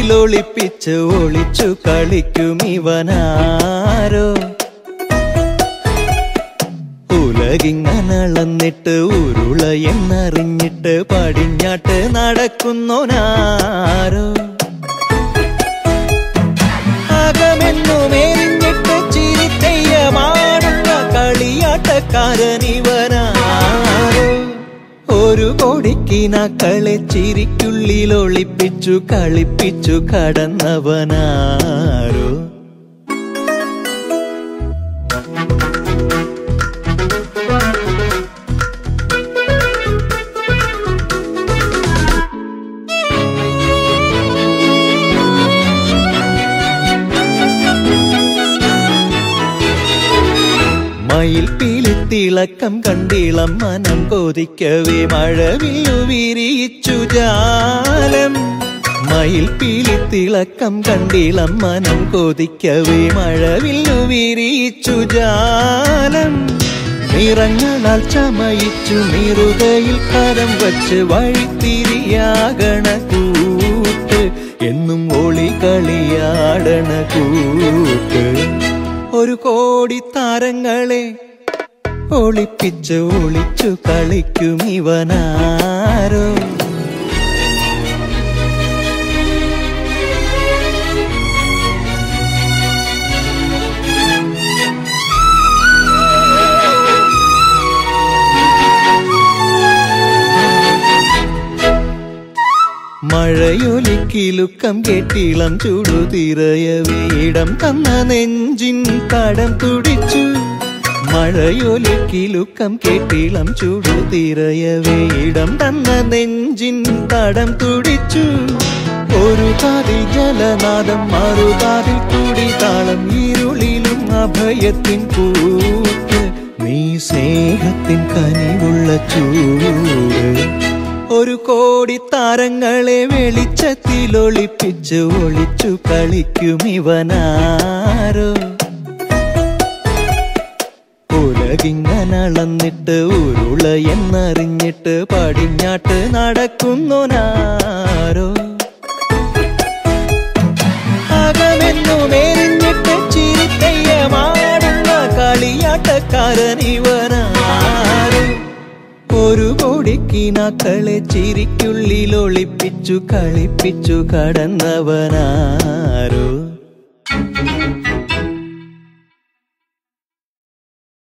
ചിരിക്കുള്ളിലൊളിപ്പിച്ച് ഒളിച്ചു കളിക്കും ഇവനാരോ. ഉലകിങ്ങനളന്നിട്ട് ഉരുള എന്നറിഞ്ഞിട്ട് പടിഞ്ഞാട്ട് നടക്കുന്നോനാരോ. അകമെന്നുമേരിഞ്ഞിട്ട് ചിരിത്തെയ്യമാടുള്ള കളിയാട്ടക്കാരനിവനാരോ. ഒരു കോടിക്കിനാക്കളെ ചിരിക്കുള്ളിലൊളിപ്പിച്ചു കളിപ്പിച്ചു കടന്നവനാരോ. മയിൽ പീലിത്തിളക്കം കണ്ടിളം മനം കൊതിക്കവേ മഴവില്ലു വിരിയിച്ചു ജാലം. മയിൽ പീലിത്തിളക്കം കണ്ടിളം മനം കൊതിക്കവേ മഴവില്ലു വിരിയിച്ചു ജാലം. നിറങ്ങളാൽ ചമയിച്ചു നിറുകയിൽ കരം വച്ച് വഴിത്തിരിയാകണ കൂട്ട് എന്നും ഒളി കളിയാടണ കൂട്ട്. ഒരു കോടി താരങ്ങളെ ഒളിപ്പിച്ച് ഒളിച്ചു കളിക്കും ഇവനാരോ. മഴയൊലിക്കിലുക്കം കേട്ടിളം ചുടുതിരയവേ ഇടം തന്ന നെഞ്ചിൻ തടം തുടിച്ചു. മഴയൊലിക്കിലുക്കം കേട്ടിളം ചുടുതിരയവേ ഇടം തന്ന നെഞ്ചിൻ തടം തുടിച്ചു. ഒരു കാതിൽ ജലനാദം മറുകാതിൽ തുടിതാളം ഇരുളിലും അഭയത്തിൻ കൂട്ട് നീ സ്നേഹത്തിൻ കനിവുള്ള ചൂട്. ഒരു കോടി താരങ്ങളെ വെളിച്ചത്തിലൊളിപ്പിച്ച് ഒളിച്ചു കളിക്കും ഇവനാരോ. ഉലകിങ്ങനളന്നിട്ട് ഉരുള എന്നറിഞ്ഞിട്ട് പടിഞ്ഞാട്ട് നടക്കുന്നോനാരോ. അകമെന്നുമേരിഞ്ഞിട്ട് ചിരിത്തെയ്യമാടുള്ള കളിയാട്ടക്കാരനിവനാരോ. ഒരു കോടിക്കിനാക്കളെ ചിരിക്കുള്ളിലൊളിപ്പിച്ചു കളിപ്പിച്ചു കടന്നവനാ.